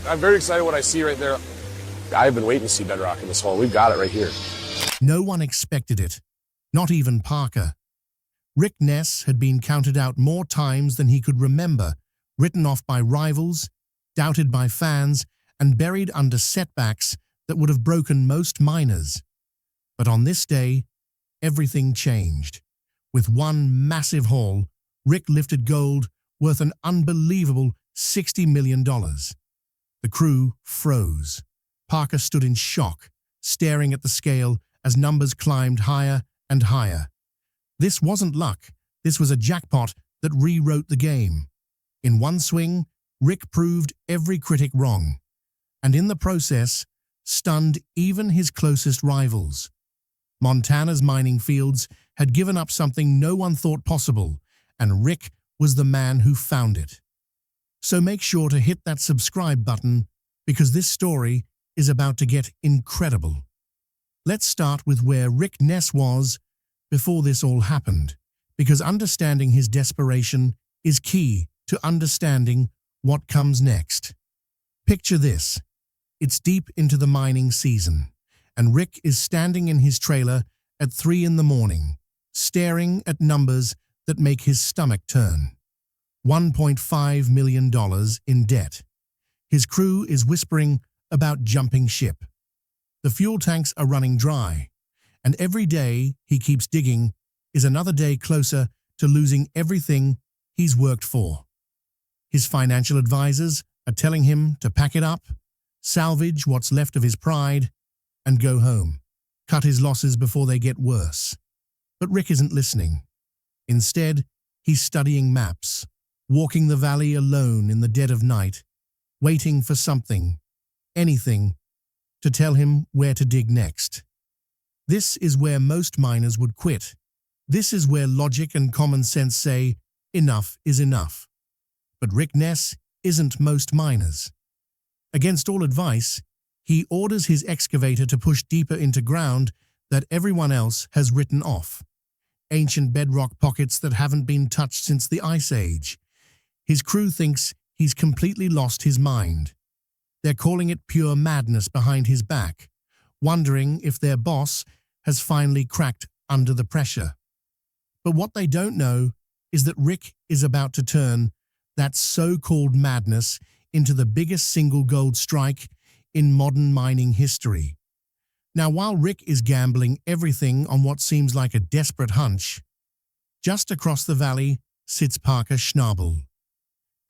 I'm very excited what I see right there. I've been waiting to see bedrock in this hole. We've got it right here. No one expected it, not even Parker. Rick Ness had been counted out more times than he could remember, written off by rivals, doubted by fans, and buried under setbacks that would have broken most miners. But on this day, everything changed. With one massive haul, Rick lifted gold worth an unbelievable $60 million. The crew froze. Parker stood in shock, staring at the scale as numbers climbed higher and higher. This wasn't luck. This was a jackpot that rewrote the game. In one swing, Rick proved every critic wrong, and in the process, stunned even his closest rivals. Montana's mining fields had given up something no one thought possible, and Rick was the man who found it. So make sure to hit that subscribe button, because this story is about to get incredible. Let's start with where Rick Ness was before this all happened, because understanding his desperation is key to understanding what comes next. Picture this. It's deep into the mining season, and Rick is standing in his trailer at 3 a.m, staring at numbers that make his stomach turn. $1.5 million in debt. His crew is whispering about jumping ship. The fuel tanks are running dry, and every day he keeps digging is another day closer to losing everything he's worked for. His financial advisors are telling him to pack it up, salvage what's left of his pride, and go home. Cut his losses before they get worse. But Rick isn't listening. Instead, he's studying maps, walking the valley alone in the dead of night, waiting for something, anything, to tell him where to dig next. This is where most miners would quit. This is where logic and common sense say, enough is enough. But Rick Ness isn't most miners. Against all advice, he orders his excavator to push deeper into ground that everyone else has written off. Ancient bedrock pockets that haven't been touched since the Ice Age. His crew thinks he's completely lost his mind. They're calling it pure madness behind his back, wondering if their boss has finally cracked under the pressure. But what they don't know is that Rick is about to turn that so-called madness into the biggest single gold strike in modern mining history. Now, while Rick is gambling everything on what seems like a desperate hunch, just across the valley sits Parker Schnabel.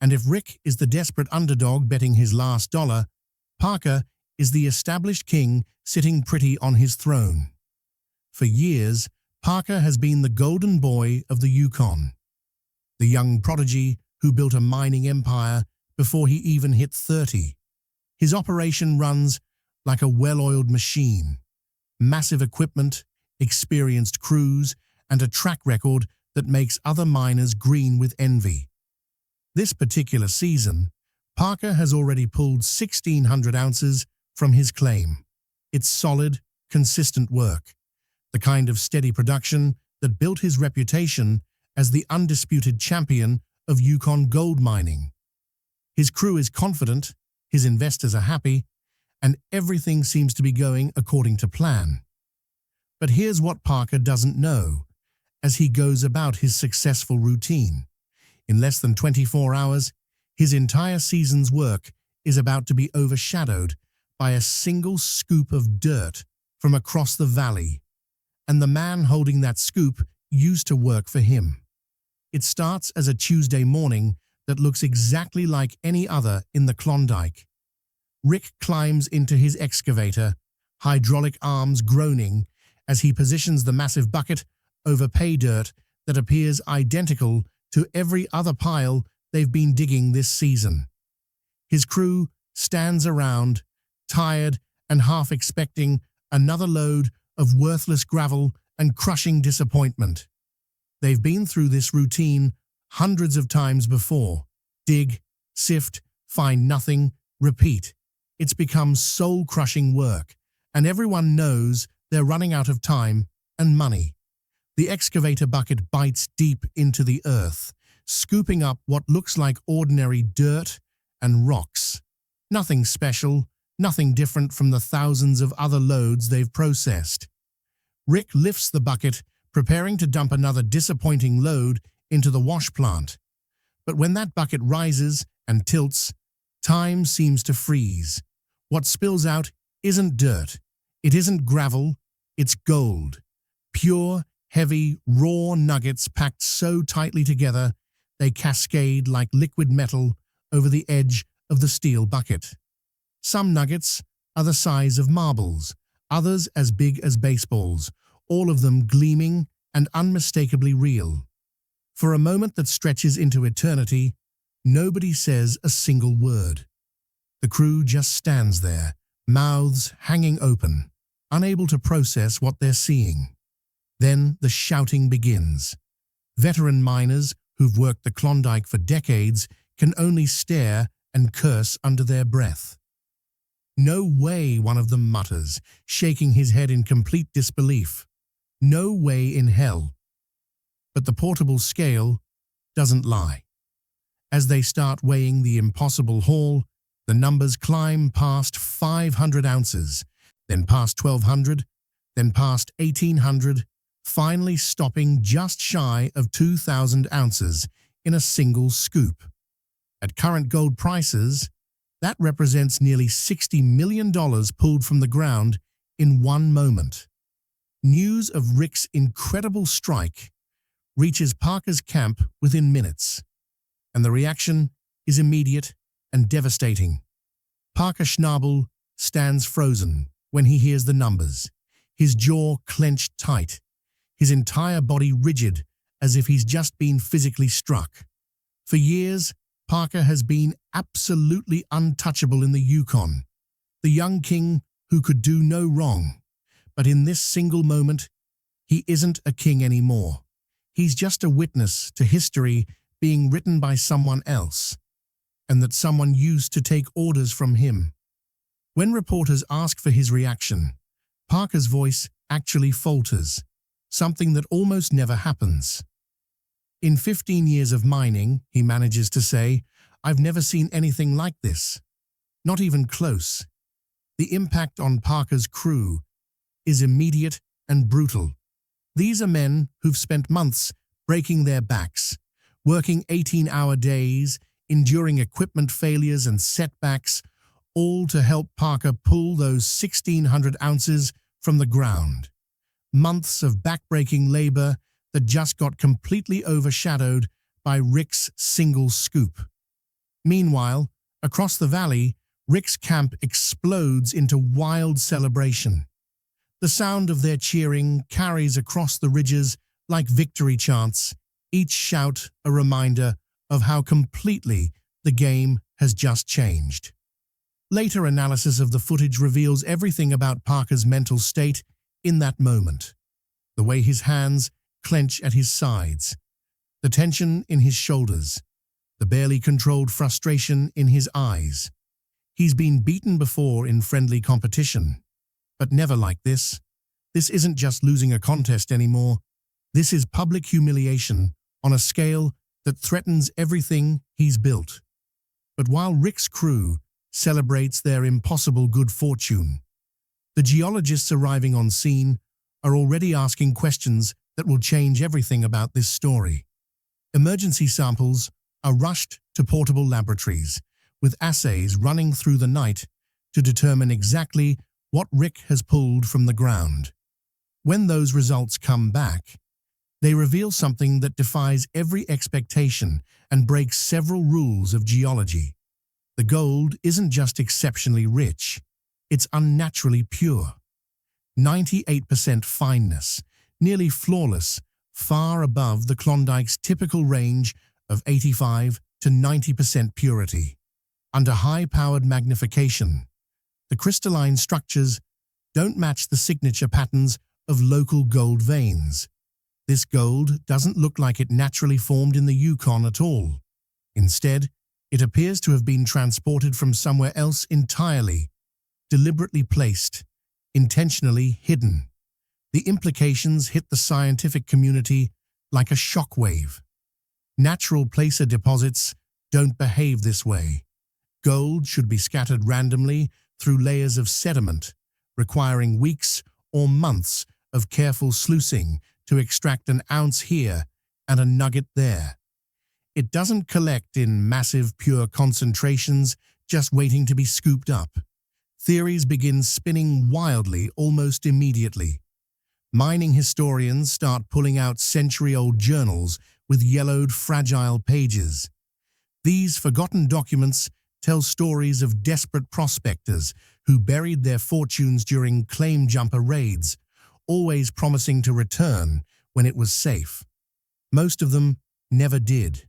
And if Rick is the desperate underdog betting his last dollar, Parker is the established king sitting pretty on his throne. For years, Parker has been the golden boy of the Yukon, the young prodigy who built a mining empire before he even hit 30. His operation runs like a well-oiled machine. Massive equipment, experienced crews, and a track record that makes other miners green with envy. This particular season, Parker has already pulled 1,600 ounces from his claim. It's solid, consistent work, the kind of steady production that built his reputation as the undisputed champion of Yukon gold mining. His crew is confident, his investors are happy, and everything seems to be going according to plan. But here's what Parker doesn't know as he goes about his successful routine. In less than 24 hours, his entire season's work is about to be overshadowed by a single scoop of dirt from across the valley, and the man holding that scoop used to work for him. It starts as a Tuesday morning that looks exactly like any other in the Klondike. Rick climbs into his excavator, hydraulic arms groaning as he positions the massive bucket over pay dirt that appears identical to every other pile they've been digging this season. His crew stands around, tired and half expecting another load of worthless gravel and crushing disappointment. They've been through this routine hundreds of times before. Dig, sift, find nothing, repeat. It's become soul-crushing work, and everyone knows they're running out of time and money. The excavator bucket bites deep into the earth, scooping up what looks like ordinary dirt and rocks. Nothing special, nothing different from the thousands of other loads they've processed. Rick lifts the bucket, preparing to dump another disappointing load into the wash plant. But when that bucket rises and tilts, time seems to freeze. What spills out isn't dirt. It isn't gravel. It's gold. Pure, heavy, raw nuggets packed so tightly together they cascade like liquid metal over the edge of the steel bucket. Some nuggets are the size of marbles, others as big as baseballs, all of them gleaming and unmistakably real. For a moment that stretches into eternity, nobody says a single word. The crew just stands there, mouths hanging open, unable to process what they're seeing. Then the shouting begins. Veteran miners who've worked the Klondike for decades can only stare and curse under their breath. "No way," one of them mutters, shaking his head in complete disbelief. "No way in hell." But the portable scale doesn't lie. As they start weighing the impossible haul, the numbers climb past 500 ounces, then past 1,200, then past 1,800, finally stopping just shy of 2,000 ounces in a single scoop. At current gold prices, that represents nearly $60 million pulled from the ground in one moment. News of Rick's incredible strike reaches Parker's camp within minutes, and the reaction is immediate and devastating. Parker Schnabel stands frozen when he hears the numbers, his jaw clenched tight, his entire body rigid as if he's just been physically struck. For years, Parker has been absolutely untouchable in the Yukon, the young king who could do no wrong. But in this single moment, he isn't a king anymore. He's just a witness to history being written by someone else, and that someone used to take orders from him. When reporters ask for his reaction, Parker's voice actually falters, something that almost never happens. "In 15 years of mining," he manages to say, "I've never seen anything like this. Not even close." The impact on Parker's crew is immediate and brutal. These are men who've spent months breaking their backs, working 18-hour days, enduring equipment failures and setbacks, all to help Parker pull those 1,600 ounces from the ground. Months of backbreaking labor that just got completely overshadowed by Rick's single scoop. Meanwhile, across the valley, Rick's camp explodes into wild celebration. The sound of their cheering carries across the ridges like victory chants, each shout a reminder of how completely the game has just changed. Later analysis of the footage reveals everything about Parker's mental state in that moment. The way his hands clench at his sides, the tension in his shoulders, the barely controlled frustration in his eyes. He's been beaten before in friendly competition, but never like this. This isn't just losing a contest anymore. This is public humiliation on a scale that threatens everything he's built. But while Rick's crew celebrates their impossible good fortune, the geologists arriving on scene are already asking questions that will change everything about this story. Emergency samples are rushed to portable laboratories, with assays running through the night to determine exactly what Rick has pulled from the ground. When those results come back, they reveal something that defies every expectation and breaks several rules of geology. The gold isn't just exceptionally rich, it's unnaturally pure. 98% fineness, nearly flawless, far above the Klondike's typical range of 85 to 90% purity. Under high-powered magnification, the crystalline structures don't match the signature patterns of local gold veins. This gold doesn't look like it naturally formed in the Yukon at all. Instead, it appears to have been transported from somewhere else entirely, deliberately placed, intentionally hidden. The implications hit the scientific community like a shockwave. Natural placer deposits don't behave this way. Gold should be scattered randomly through layers of sediment, requiring weeks or months of careful sluicing to extract an ounce here and a nugget there. It doesn't collect in massive pure concentrations just waiting to be scooped up. Theories begin spinning wildly almost immediately. Mining historians start pulling out century-old journals with yellowed, fragile pages. These forgotten documents tell stories of desperate prospectors who buried their fortunes during claim jumper raids, always promising to return when it was safe. Most of them never did.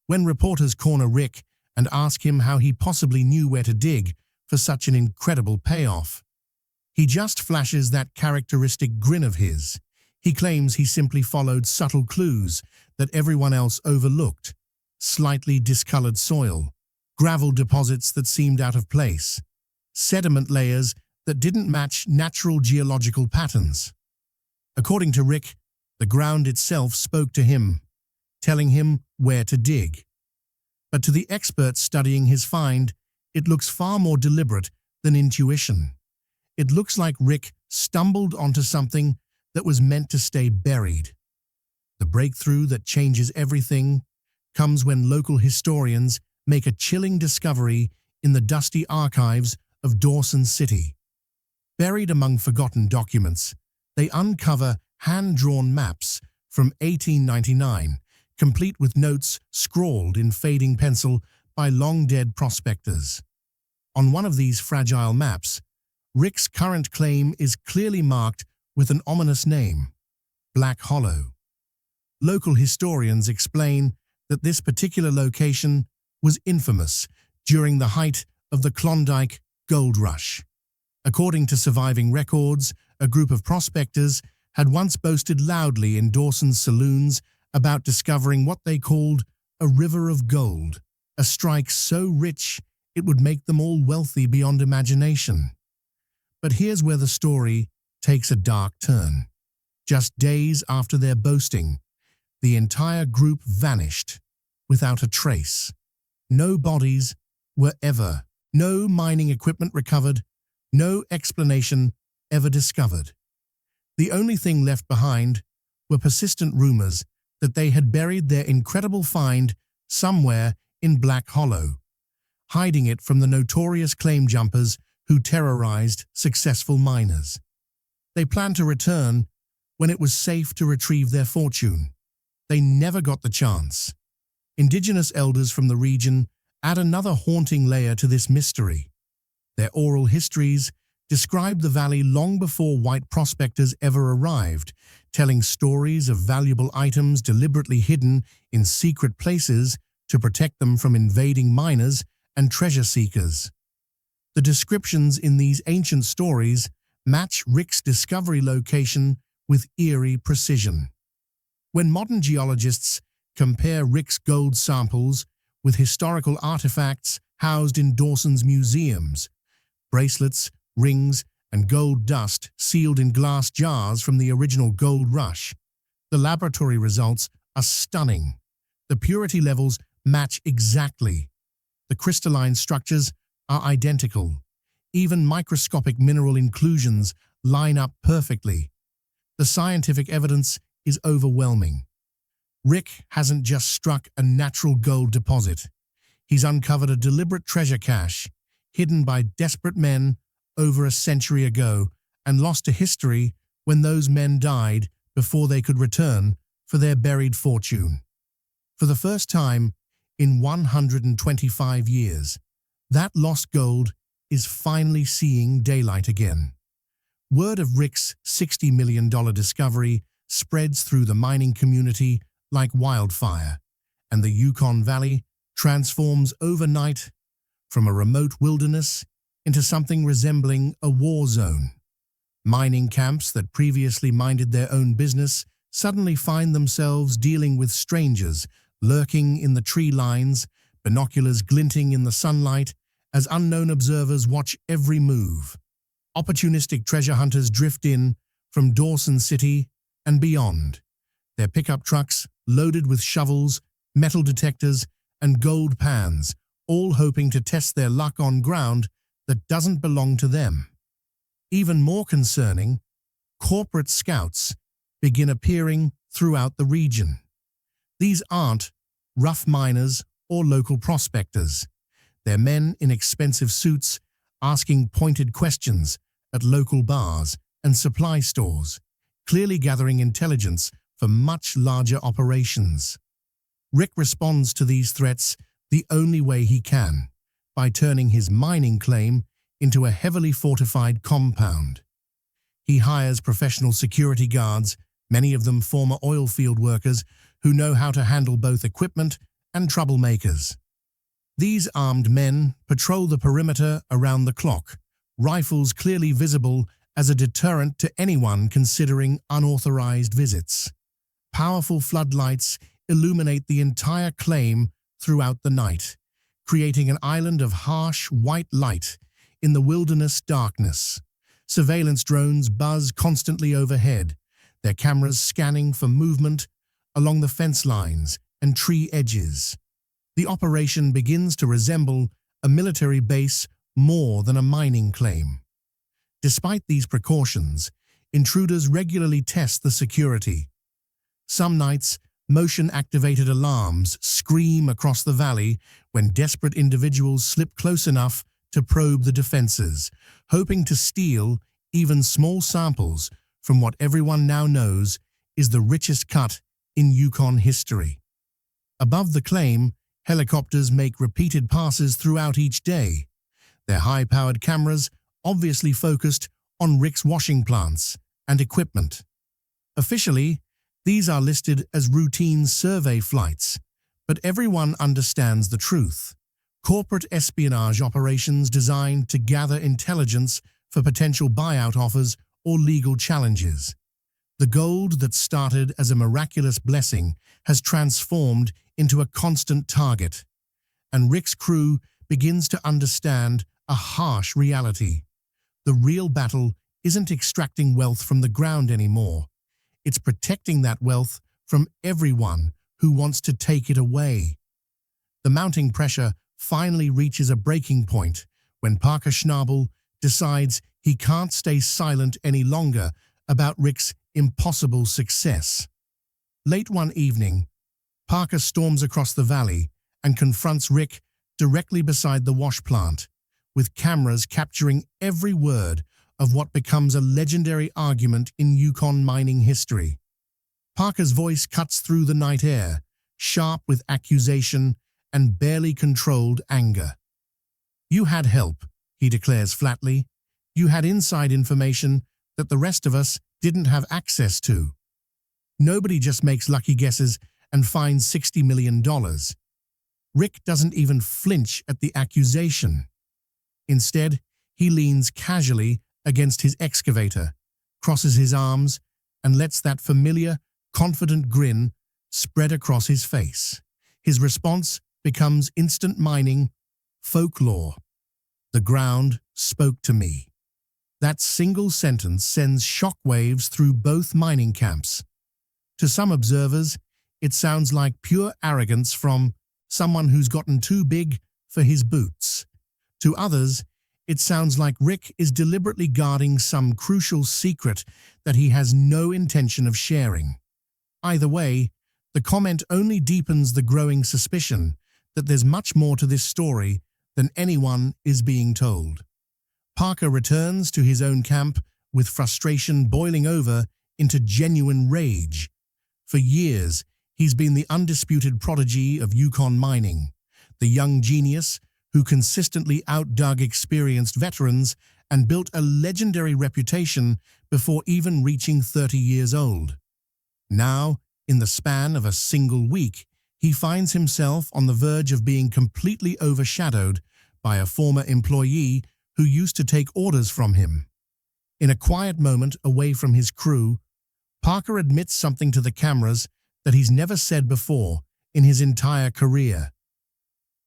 When reporters corner Rick and ask him how he possibly knew where to dig for such an incredible payoff, he just flashes that characteristic grin of his. He claims he simply followed subtle clues that everyone else overlooked: slightly discolored soil, gravel deposits that seemed out of place, sediment layers that didn't match natural geological patterns. According to Rick, the ground itself spoke to him, telling him where to dig. But to the experts studying his find, it looks far more deliberate than intuition. It looks like Rick stumbled onto something that was meant to stay buried. The breakthrough that changes everything comes when local historians make a chilling discovery in the dusty archives of Dawson City. Buried among forgotten documents, they uncover hand-drawn maps from 1899, complete with notes scrawled in fading pencil by long-dead prospectors. On one of these fragile maps, Rick's current claim is clearly marked with an ominous name: Black Hollow. Local historians explain that this particular location was infamous during the height of the Klondike Gold Rush. According to surviving records, a group of prospectors had once boasted loudly in Dawson's saloons about discovering what they called a river of gold, a strike so rich it would make them all wealthy beyond imagination. But here's where the story takes a dark turn. Just days after their boasting, the entire group vanished without a trace. No bodies were no mining equipment recovered, no explanation ever discovered. The only thing left behind were persistent rumors that they had buried their incredible find somewhere in Black Hollow, hiding it from the notorious claim jumpers who terrorized successful miners. They planned to return when it was safe to retrieve their fortune. They never got the chance. Indigenous elders from the region add another haunting layer to this mystery. Their oral histories describe the valley long before white prospectors ever arrived, telling stories of valuable items deliberately hidden in secret places to protect them from invading miners and treasure seekers. The descriptions in these ancient stories match Rick's discovery location with eerie precision. When modern geologists compare Rick's gold samples with historical artifacts housed in Dawson's museums, bracelets, rings, and gold dust sealed in glass jars from the original gold rush, the laboratory results are stunning. The purity levels match exactly. The crystalline structures are identical. Even microscopic mineral inclusions line up perfectly. The scientific evidence is overwhelming. Rick hasn't just struck a natural gold deposit. He's uncovered a deliberate treasure cache hidden by desperate men over a century ago and lost to history when those men died before they could return for their buried fortune. For the first time in 125 years, that lost gold is finally seeing daylight again. Word of Rick's $60 million discovery spreads through the mining community like wildfire, and the Yukon Valley transforms overnight from a remote wilderness into something resembling a war zone. Mining camps that previously minded their own business suddenly find themselves dealing with strangers lurking in the tree lines, binoculars glinting in the sunlight as unknown observers watch every move. Opportunistic treasure hunters drift in from Dawson City and beyond, their pickup trucks loaded with shovels, metal detectors, and gold pans, all hoping to test their luck on ground that doesn't belong to them. Even more concerning, corporate scouts begin appearing throughout the region. These aren't rough miners or local prospectors. They're men in expensive suits asking pointed questions at local bars and supply stores, clearly gathering intelligence for much larger operations. Rick responds to these threats the only way he can, by turning his mining claim into a heavily fortified compound. He hires professional security guards, many of them former oil field workers who know how to handle both equipment and troublemakers. These armed men patrol the perimeter around the clock, rifles clearly visible as a deterrent to anyone considering unauthorized visits. Powerful floodlights illuminate the entire claim throughout the night, creating an island of harsh white light in the wilderness darkness. Surveillance drones buzz constantly overhead, their cameras scanning for movement along the fence lines and tree edges. The operation begins to resemble a military base more than a mining claim. Despite these precautions, intruders regularly test the security. Some nights, motion-activated alarms scream across the valley when desperate individuals slip close enough to probe the defenses, hoping to steal even small samples from what everyone now knows is the richest cut in Yukon history. Above the claim, helicopters make repeated passes throughout each day, their high-powered cameras obviously focused on Rick's washing plants and equipment. Officially, these are listed as routine survey flights, but everyone understands the truth. Corporate espionage operations designed to gather intelligence for potential buyout offers or legal challenges. The gold that started as a miraculous blessing has transformed into a constant target, and Rick's crew begins to understand a harsh reality. The real battle isn't extracting wealth from the ground anymore. It's protecting that wealth from everyone who wants to take it away. The mounting pressure finally reaches a breaking point when Parker Schnabel decides he can't stay silent any longer about Rick's impossible success. Late one evening, Parker storms across the valley and confronts Rick directly beside the wash plant, with cameras capturing every word of what becomes a legendary argument in Yukon mining history. Parker's voice cuts through the night air, sharp with accusation and barely controlled anger. "You had help," he declares flatly. "You had inside information that the rest of us didn't have access to. Nobody just makes lucky guesses and finds $60 million. Rick doesn't even flinch at the accusation. Instead, he leans casually against his excavator, crosses his arms, and lets that familiar, confident grin spread across his face. His response becomes instant mining folklore. "The ground spoke to me." That single sentence sends shockwaves through both mining camps. To some observers, it sounds like pure arrogance from someone who's gotten too big for his boots. To others, it sounds like Rick is deliberately guarding some crucial secret that he has no intention of sharing. Either way, the comment only deepens the growing suspicion that there's much more to this story than anyone is being told. Parker returns to his own camp with frustration boiling over into genuine rage. For years, he's been the undisputed prodigy of Yukon mining, the young genius who consistently outdug experienced veterans and built a legendary reputation before even reaching 30 years old. Now, in the span of a single week, he finds himself on the verge of being completely overshadowed by a former employee who used to take orders from him. In a quiet moment away from his crew, Parker admits something to the cameras that he's never said before in his entire career.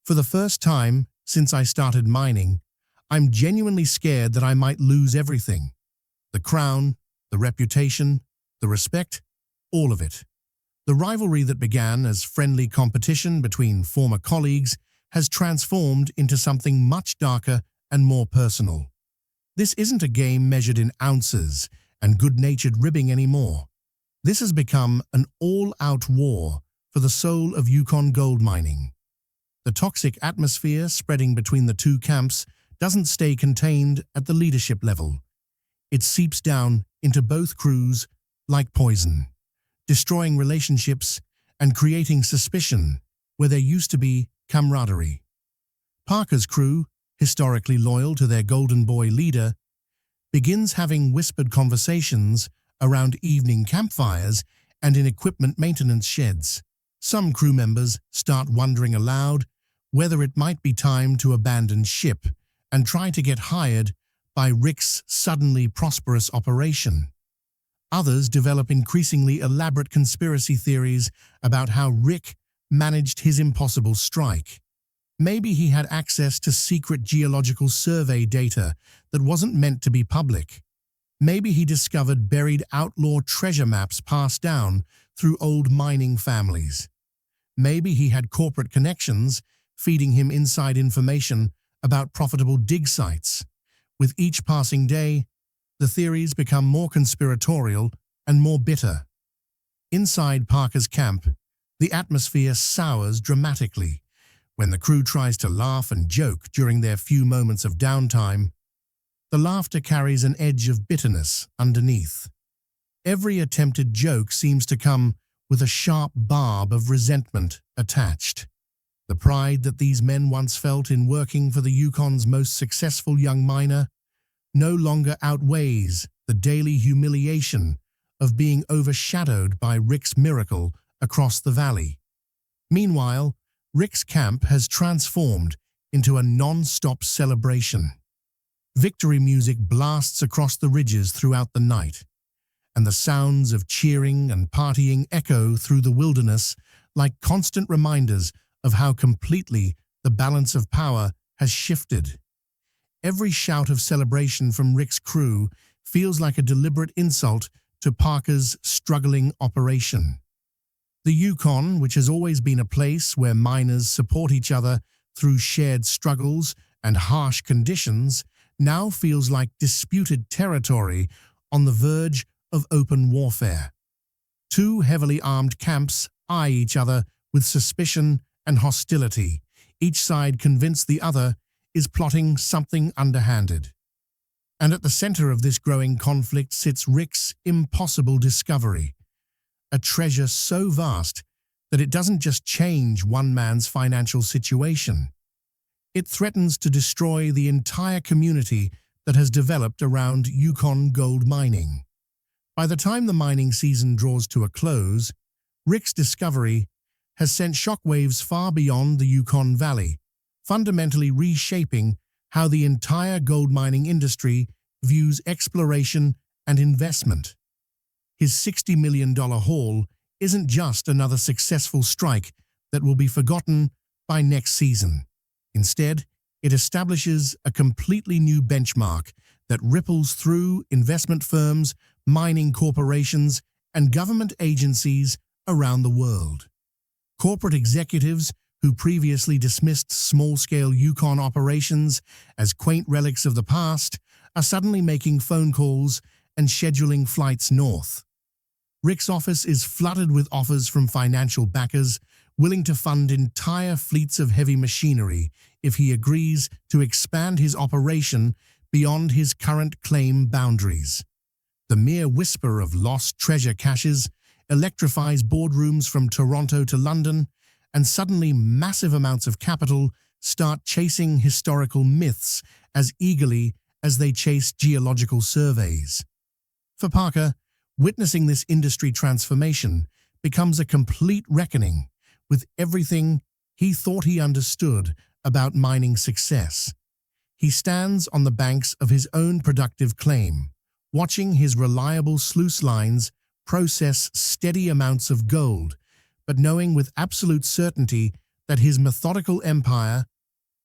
"For the first time since I started mining, I'm genuinely scared that I might lose everything. The crown, the reputation, the respect, all of it. The rivalry that began as friendly competition between former colleagues has transformed into something much darker and more personal. This isn't a game measured in ounces and good-natured ribbing anymore. This has become an all-out war for the soul of Yukon gold mining. The toxic atmosphere spreading between the two camps doesn't stay contained at the leadership level. It seeps down into both crews like poison, destroying relationships and creating suspicion where there used to be camaraderie. Parker's crew, historically loyal to their golden boy leader, begins having whispered conversations around evening campfires and in equipment maintenance sheds. Some crew members start wondering aloud whether it might be time to abandon ship and try to get hired by Rick's suddenly prosperous operation. Others develop increasingly elaborate conspiracy theories about how Rick managed his impossible strike. Maybe he had access to secret geological survey data that wasn't meant to be public. Maybe he discovered buried outlaw treasure maps passed down through old mining families. Maybe he had corporate connections feeding him inside information about profitable dig sites. With each passing day, the theories become more conspiratorial and more bitter. Inside Parker's camp, the atmosphere sours dramatically. When the crew tries to laugh and joke during their few moments of downtime, the laughter carries an edge of bitterness underneath. Every attempted joke seems to come with a sharp barb of resentment attached. The pride that these men once felt in working for the Yukon's most successful young miner no longer outweighs the daily humiliation of being overshadowed by Rick's miracle across the valley. Meanwhile, Rick's camp has transformed into a non-stop celebration. Victory music blasts across the ridges throughout the night, and the sounds of cheering and partying echo through the wilderness like constant reminders of how completely the balance of power has shifted. Every shout of celebration from Rick's crew feels like a deliberate insult to Parker's struggling operation. The Yukon, which has always been a place where miners support each other through shared struggles and harsh conditions, now feels like disputed territory on the verge of open warfare. Two heavily armed camps eye each other with suspicion and hostility, each side convinced the other is plotting something underhanded. And at the center of this growing conflict sits Rick's impossible discovery, a treasure so vast that it doesn't just change one man's financial situation. It threatens to destroy the entire community that has developed around Yukon gold mining. By the time the mining season draws to a close, Rick's discovery has sent shockwaves far beyond the Yukon Valley, fundamentally reshaping how the entire gold mining industry views exploration and investment. His $60 million haul isn't just another successful strike that will be forgotten by next season. Instead, it establishes a completely new benchmark that ripples through investment firms, mining corporations, and government agencies around the world. Corporate executives who previously dismissed small-scale Yukon operations as quaint relics of the past are suddenly making phone calls and scheduling flights north. Rick's office is flooded with offers from financial backers willing to fund entire fleets of heavy machinery if he agrees to expand his operation beyond his current claim boundaries. The mere whisper of lost treasure caches electrifies boardrooms from Toronto to London, and suddenly massive amounts of capital start chasing historical myths as eagerly as they chase geological surveys. For Parker, witnessing this industry transformation becomes a complete reckoning with everything he thought he understood about mining success. He stands on the banks of his own productive claim, watching his reliable sluice lines process steady amounts of gold, but knowing with absolute certainty that his methodical empire,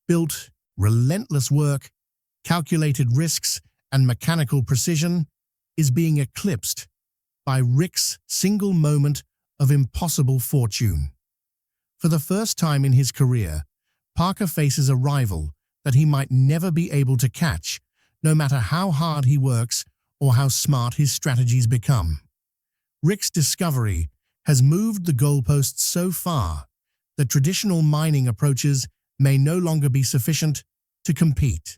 built relentless work, calculated risks, and mechanical precision, is being eclipsed by Rick's single moment of impossible fortune. For the first time in his career, Parker faces a rival that he might never be able to catch, no matter how hard he works or how smart his strategies become. Rick's discovery has moved the goalposts so far that traditional mining approaches may no longer be sufficient to compete.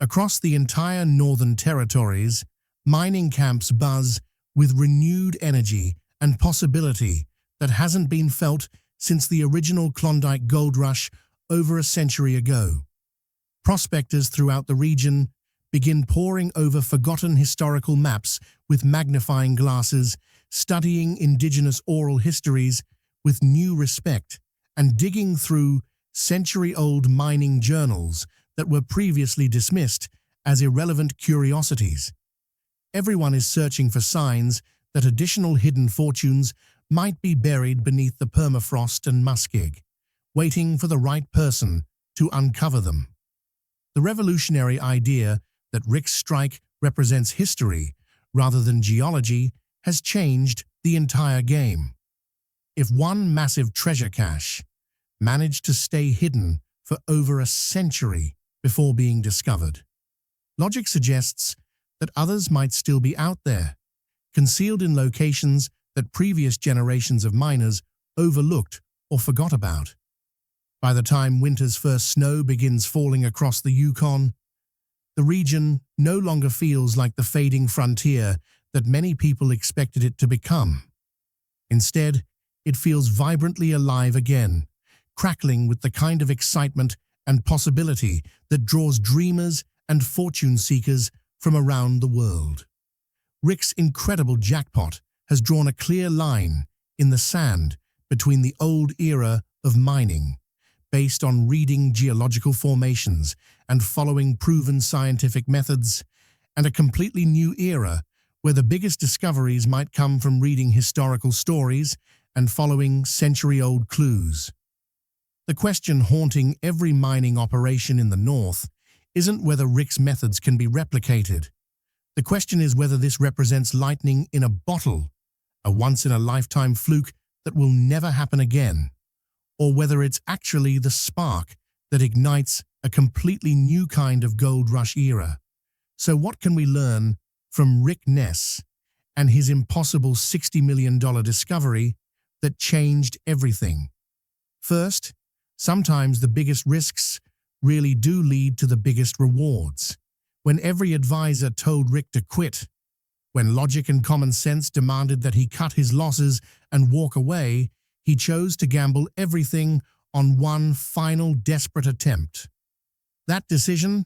Across the entire Northern Territories, mining camps buzz with renewed energy and possibility that hasn't been felt since the original Klondike Gold Rush over a century ago. Prospectors throughout the region begin poring over forgotten historical maps with magnifying glasses, studying indigenous oral histories with new respect, and digging through century-old mining journals that were previously dismissed as irrelevant curiosities. Everyone is searching for signs that additional hidden fortunes might be buried beneath the permafrost and muskeg, waiting for the right person to uncover them. The revolutionary idea that Rick's strike represents history rather than geology has changed the entire game. If one massive treasure cache managed to stay hidden for over a century before being discovered, logic suggests that others might still be out there, concealed in locations that previous generations of miners overlooked or forgot about. By the time winter's first snow begins falling across the Yukon, the region no longer feels like the fading frontier that many people expected it to become. Instead, it feels vibrantly alive again, crackling with the kind of excitement and possibility that draws dreamers and fortune seekers from around the world. Rick's incredible jackpot has drawn a clear line in the sand between the old era of mining, based on reading geological formations and following proven scientific methods, and a completely new era where the biggest discoveries might come from reading historical stories and following century-old clues. The question haunting every mining operation in the North isn't whether Rick's methods can be replicated. The question is whether this represents lightning in a bottle, a once-in-a-lifetime fluke that will never happen again, or whether it's actually the spark that ignites a completely new kind of gold rush era. So what can we learn from Rick Ness and his impossible $60 million discovery that changed everything? First, sometimes the biggest risks really do lead to the biggest rewards. When every advisor told Rick to quit, when logic and common sense demanded that he cut his losses and walk away, he chose to gamble everything on one final desperate attempt. That decision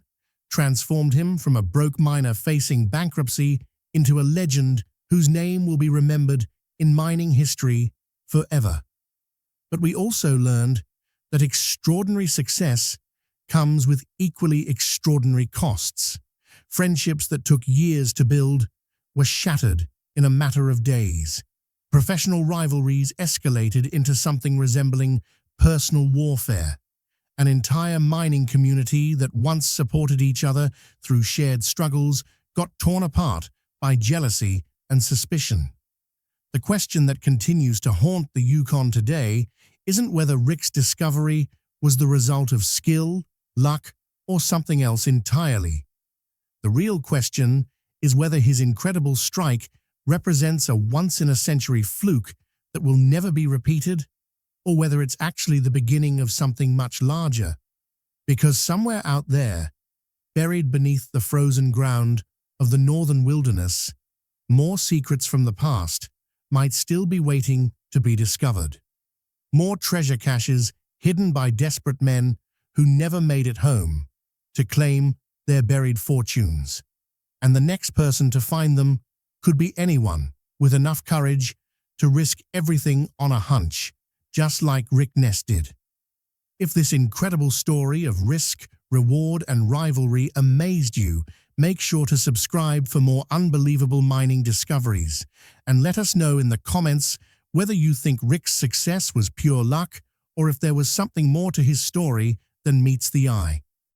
transformed him from a broke miner facing bankruptcy into a legend whose name will be remembered in mining history forever. But we also learned that extraordinary success comes with equally extraordinary costs. Friendships that took years to build were shattered in a matter of days. Professional rivalries escalated into something resembling personal warfare. An entire mining community that once supported each other through shared struggles got torn apart by jealousy and suspicion. The question that continues to haunt the Yukon today isn't whether Rick's discovery was the result of skill, luck, or something else entirely. The real question is whether his incredible strike represents a once-in-a-century fluke that will never be repeated, or whether it's actually the beginning of something much larger. Because somewhere out there, buried beneath the frozen ground of the northern wilderness, more secrets from the past might still be waiting to be discovered. More treasure caches hidden by desperate men who never made it home to claim their buried fortunes. And the next person to find them could be anyone with enough courage to risk everything on a hunch, just like Rick Ness did. If this incredible story of risk, reward, and rivalry amazed you, make sure to subscribe for more unbelievable mining discoveries, and let us know in the comments whether you think Rick's success was pure luck or if there was something more to his story than meets the eye.